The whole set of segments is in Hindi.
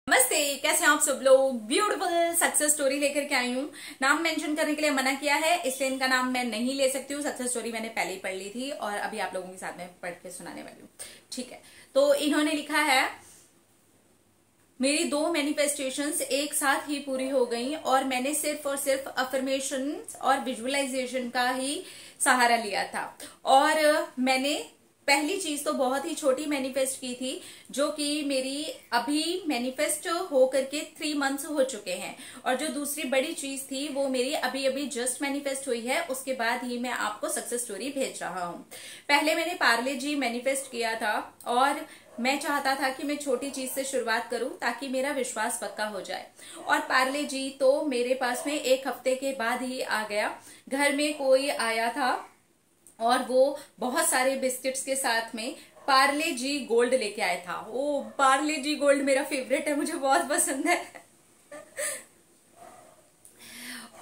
नमस्ते, कैसे हैं आप सब लोग। ब्यूटीफुल सक्सेस स्टोरी लेकर के आई हूँ। नाम मेंशन करने के लिए मना किया है, इसलिए इनका नाम मैं नहीं ले सकती हूँ। सक्सेस स्टोरी मैंने पहले ही पढ़ ली थी और अभी आप लोगों के साथ में पढ़ के सुनाने वाली हूँ। ठीक है, तो इन्होंने लिखा है, मेरी 2 मैनिफेस्टेशंस एक साथ ही पूरी हो गई और मैंने सिर्फ और सिर्फ अफर्मेशन और विजुअलाइजेशन का ही सहारा लिया था। और मैंने पहली चीज तो बहुत ही छोटी मैनिफेस्ट की थी, जो कि मेरी अभी मैनिफेस्ट हो करके 3 मंथ्स हो चुके हैं। और जो दूसरी बड़ी चीज थी वो मेरी अभी अभी जस्ट मैनिफेस्ट हुई है, उसके बाद ही मैं आपको सक्सेस स्टोरी भेज रहा हूँ। पहले मैंने पार्ले जी मैनिफेस्ट किया था और मैं चाहता था कि मैं छोटी चीज से शुरुआत करूं ताकि मेरा विश्वास पक्का हो जाए। और पार्ले जी तो मेरे पास में 1 हफ्ते के बाद ही आ गया। घर में कोई आया था और वो बहुत सारे बिस्किट्स के साथ में पार्ले जी गोल्ड लेके आया था। ओ, पार्ले जी गोल्ड मेरा फेवरेट है, मुझे बहुत पसंद है।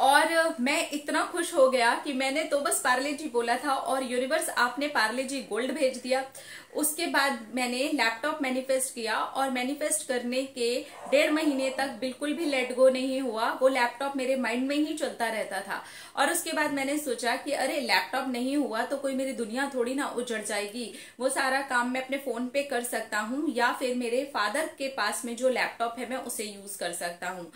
और मैं इतना खुश हो गया कि मैंने तो बस पार्ले जी बोला था और यूनिवर्स आपने पार्ले जी गोल्ड भेज दिया। उसके बाद मैंने लैपटॉप मैनिफेस्ट किया और मैनिफेस्ट करने के 1.5 महीने तक बिल्कुल भी लेट गो नहीं हुआ। वो लैपटॉप मेरे माइंड में ही चलता रहता था। और उसके बाद मैंने सोचा कि अरे लैपटॉप नहीं हुआ तो कोई मेरी दुनिया थोड़ी ना उजड़ जाएगी, वो सारा काम मैं अपने फोन पे कर सकता हूँ या फिर मेरे फादर के पास में जो लैपटॉप है मैं उसे यूज कर सकता हूँ।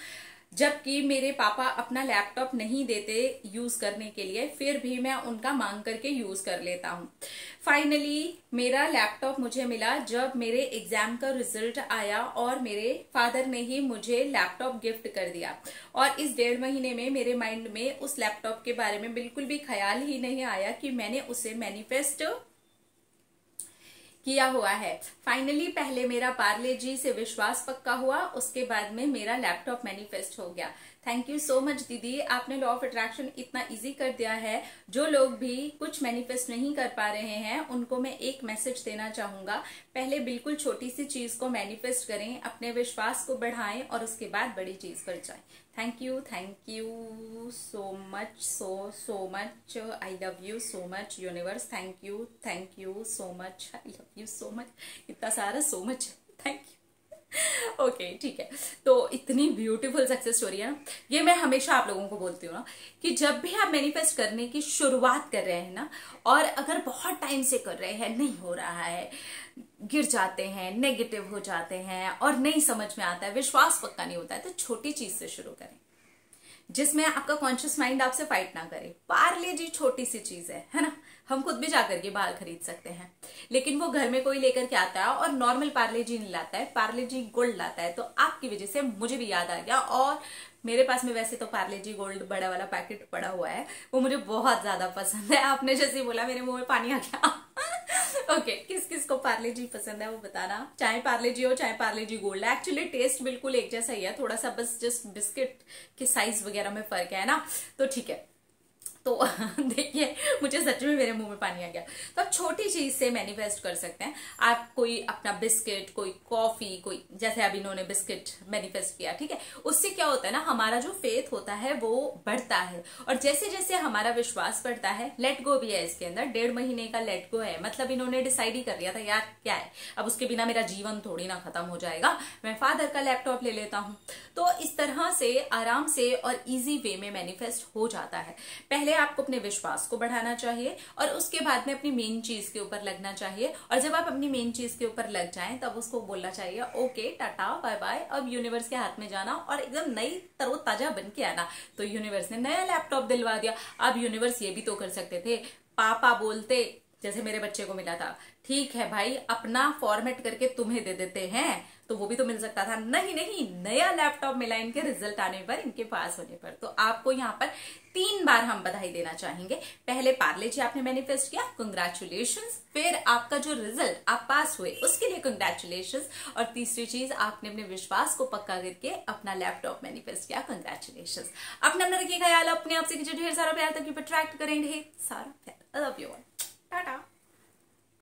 जबकि मेरे पापा अपना लैपटॉप नहीं देते यूज करने के लिए, फिर भी मैं उनका मांग करके यूज कर लेता हूँ। फाइनली मेरा लैपटॉप मुझे मिला जब मेरे एग्जाम का रिजल्ट आया और मेरे फादर ने ही मुझे लैपटॉप गिफ्ट कर दिया। और इस 1.5 महीने में मेरे माइंड में उस लैपटॉप के बारे में बिल्कुल भी ख्याल ही नहीं आया कि मैंने उसे मैनिफेस्ट किया हुआ है। फाइनली पहले मेरा पार्ले जी से विश्वास पक्का हुआ, उसके बाद में मेरा लैपटॉप मैनिफेस्ट हो गया। थैंक यू सो मच दीदी, आपने लॉ ऑफ अट्रैक्शन इतना इजी कर दिया है। जो लोग भी कुछ मैनिफेस्ट नहीं कर पा रहे हैं उनको मैं एक मैसेज देना चाहूंगा, पहले बिल्कुल छोटी सी चीज को मैनिफेस्ट करें, अपने विश्वास को बढ़ाएं और उसके बाद बड़ी चीज पर जाएं। Thank you so much, so much. I love you so much universe. Thank you so much. I love you so much. इतना सारा so much, thank you. Okay, ठीक है। तो इतनी ब्यूटीफुल सक्सेस स्टोरी है ना, ये मैं हमेशा आप लोगों को बोलती हूँ ना कि जब भी आप मैनिफेस्ट करने की शुरुआत कर रहे हैं ना, और अगर बहुत टाइम से कर रहे हैं, नहीं हो रहा है, गिर जाते हैं, नेगेटिव हो जाते हैं और नहीं समझ में आता है, विश्वास पक्का नहीं होता है, तो छोटी चीज से शुरू करें जिसमें आपका कॉन्शियस माइंड आपसे फाइट ना करे। पार्ले जी छोटी सी चीज है ना, हम खुद भी जाकर के बाहर खरीद सकते हैं, लेकिन वो घर में कोई लेकर के आता है और नॉर्मल पार्ले जी नहीं लाता है, पार्ले जी गोल्ड लाता है। तो आपकी वजह से मुझे भी याद आ गया। और मेरे पास में वैसे तो पार्ले जी गोल्ड बड़ा वाला पैकेट पड़ा हुआ है, वो मुझे बहुत ज्यादा पसंद है। आपने जैसे बोला मेरे मुंह में पानी आ गया। ओके, किस किस को पार्ले जी पसंद है वो बताना, चाहे पार्ले जी हो चाहे पार्ले जी गोल्ड। एक्चुअली टेस्ट बिल्कुल एक जैसा ही है, थोड़ा सा बस जस्ट बिस्किट के साइज वगैरह में फर्क है ना, तो ठीक है। तो देखिए, मुझे सच में मेरे मुंह में पानी आ गया। तो आप छोटी चीज से मैनिफेस्ट कर सकते हैं। आप कोई अपना बिस्किट, कोई कॉफी, कोई जैसे अब इन्होंने बिस्किट मैनिफेस्ट किया, ठीक है, उससे क्या होता है ना, हमारा जो फेथ होता है वो बढ़ता है। और जैसे जैसे हमारा विश्वास बढ़ता है, लेट गो भी है इसके अंदर, 1.5 महीने का लेट गो है। मतलब इन्होंने डिसाइड ही कर लिया था, यार क्या है, अब उसके बिना मेरा जीवन थोड़ी ना खत्म हो जाएगा, मैं फादर का लैपटॉप ले लेता हूं। तो इस तरह से आराम से और इजी वे में मैनिफेस्ट हो जाता है। पहले आपको अपने विश्वास को बढ़ाना चाहिए और उसके बाद में अपनी मेन चीज के ऊपर लगना चाहिए। और जब आप अपनी मेन चीज के ऊपर लग जाएं तब उसको बोलना चाहिए, ओके टाटा बाय बाय, अब यूनिवर्स के हाथ में जाना और एकदम नई तरोताजा बन के आना। तो यूनिवर्स ने नया लैपटॉप दिलवा दिया। अब यूनिवर्स ये भी तो कर सकते थे, पापा बोलते, जैसे मेरे बच्चे को मिला था, ठीक है भाई अपना फॉर्मेट करके तुम्हें दे देते हैं, तो वो भी तो मिल सकता था। नहीं नहीं, नया लैपटॉप मिला इनके रिजल्ट आने पर, इनके पास होने पर। तो आपको यहाँ पर 3 बार हम बधाई देना चाहेंगे। पहले पार्ले जी आपने मैनिफेस्ट किया, कंग्रेचुलेशंस। फिर आपका जो रिजल्ट आप पास हुए उसके लिए कंग्रेचुलेशंस। और तीसरी चीज, आपने अपने विश्वास को पक्का करके अपना लैपटॉप मैनिफेस्ट किया, कंग्रेचुलेशंस। अपना रखिए ख्याल, अपने आप से ढेर सारा प्यार तक अट्रैक्ट करें, ढेर सारा प्यार। I love you all, Tata.